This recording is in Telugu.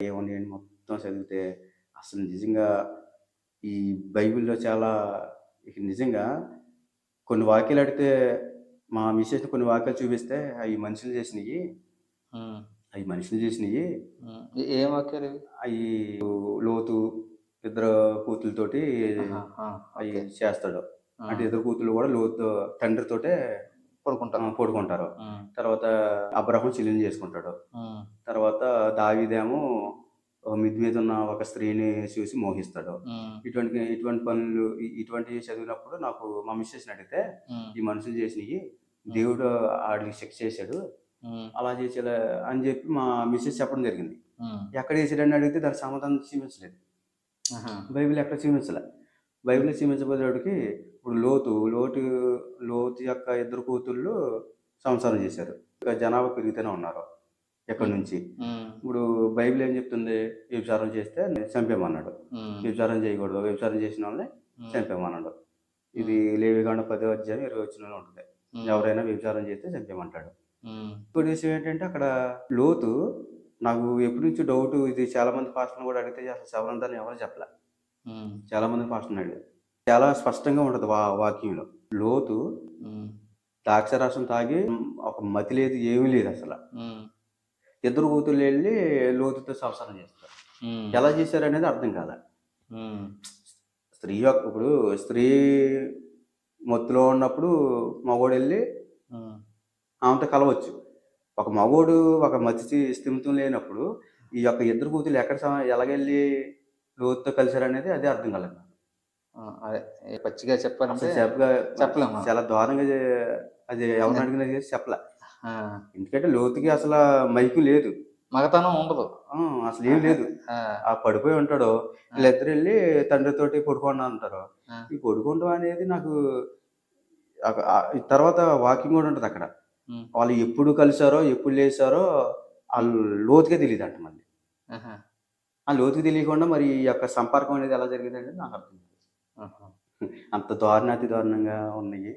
ఏమున్నాయండి మొత్తం చదివితే అసలు నిజంగా ఈ బైబిల్‌లో చాలా ఇక నిజంగా కొన్ని వాక్యాలు అడిగితే మా మిసెస్ కొన్ని వాక్యాలు చూపిస్తే అయి మనుషులు చేసినయి. హ్మ్. అయి మనుషులు చేసినయి. హ్మ్. ఏం వాక్యాలివి? అయి లోతు ఇద్దరు కూతులతోటి ఆహా! ఆ! అయి ఓకే. చేస్తాడు. ఆ! అంటే ఇద్దరు కూతుళ్ళు కూడా లోతు తండ్రితోటే పడుకుంటారు. పడుకుంటారు. హ్మ్. తర్వాత అబ్రాహాం చెల్లెల్ని చేసుకుంటాడు. హ్మ్. తర్వాత దావీదేమో మిద్ది మీద ఉన్న ఒక స్త్రీని చూసి మోహిస్తాడు. హ్మ్. ఇటువంటి పనులు ఇటువంటివి చదివినప్పుడు నాకు మా మిసెస్‌ని అడిగితే, హ్మ్. "ఈ మనుషులు చేసినయి హ్మ్. దేవుడు ఆడికి శిక్ష చేశాడు. హ్మ్. అలా చేసేలా" అని చెప్పి మా మిసెస్ చెప్పడం జరిగింది. హ్మ్. ఎక్కడ చేశాడని అడిగితే దానికి సమాధానం చూపించలేదు. ఆహా! బైబిల్ ఎక్కడ చూపించలే. హ్మ్. బైబిల్‌లో చూపించబోయేటప్పటికి ఇప్పుడు లోతు యొక్క ఇద్దరు కూతుళ్ళు సంసారం చేశారు. ఇంకా జనాభా పెరుగుతూనే ఉన్నారు ఎక్కడి హ్మ్. నుంచి. హ్మ్. ఇప్పుడు బైబిల్ ఏం చెప్తుంది? వ్యభిచారం చేస్తే చంపేయమన్నాడు. హ్మ్. వ్యభిచారం చేయకూడదు. వ్యభిచారం చేసినోళ్ళని హ్మ్. చంపేయమన్నాడు. ఇది హ్మ్. లేవికాండం 10వ అధ్యాయం 20 వచనంలో ఉంటది. హ్మ్. ఎవరైనా వ్యభిచారం చేస్తే చంపేయమంటాడు. హ్మ్. ఇంకోటి విషయం ఏంటంటే అక్కడ లోతు నాకు ఎప్పటి నుంచో డౌటు ఇది చాలా మంది పాస్టర్‌ని కూడా అడిగితే అసలు శవరంతని ఎవరు చెప్పలే. హ్మ్. చాలా మంది పాస్టర్‌ని అడిగాను. చాలా స్పష్టంగా ఉంటది వాక్యంలో. లోతు హ్మ్. ద్రాక్షారసం తాగి ఒక మతి లేదు, ఏమీ లేదసల. హ్మ్. ఇద్దరు కూతుళ్ళెళ్లి లోతుతో సంసారం చేస్తారు. హ్మ్. ఎలా చేశారనేది అర్థం కాలా. హ్మ్. ఇప్పుడు స్త్రీ మత్తులో ఉన్నప్పుడు మగోడెళ్లి హ్మ్. ఆమెతో కలవచ్చు. ఒక మగోడు ఒక స్థిమితం లేనప్పుడు ఈ యొక్క ఇద్దరు కూతుళ్ళు ఎక్కడ ఎలాగెళ్లి లోతుతో కలిసారనేది అదే అర్థం కాలేదు నాకు. ఆ! అదే పచ్చిగా చెప్పాలంటే అసలు చెప్పగా చెప్పలేం మనం. చాలా దారుణంగా అది ఎవరిని నే అడిగినా చేసి చెప్పలే. ఆ! ఎందుకంటే లోతుకి అసల మైకు లేదు. మగతనం ఉండదు. ఆ! ఆ! అసలేం ఆ! లేదు. ఆ! పడిపోయి ఉంటాడు. ఆ! వీళ్ళిద్దరెళ్లి తండ్రితోటి పడుకోండి అంటారు. ఆ! ఈ పడుకోవడం అనేది నాకు తర్వాత వాకింగ్ గూడా ఉంటదక్కడ. హ్మ్. వాళ్ళు ఎప్పుడు కలిసారో, ఎప్పుడు లేసారో హ్మ్. లోతుగా తెలీదంట మళ్ళీ. ఆహా! ఆ లోతుగా తెలియకుండా మరి ఈ యొక్క సంపర్కం అనేది ఎలా జరిగిందనేది నాకు అర్థం కాదు. ఆహా! అంత దారుణాతి దారుణంగా ఉన్నయి.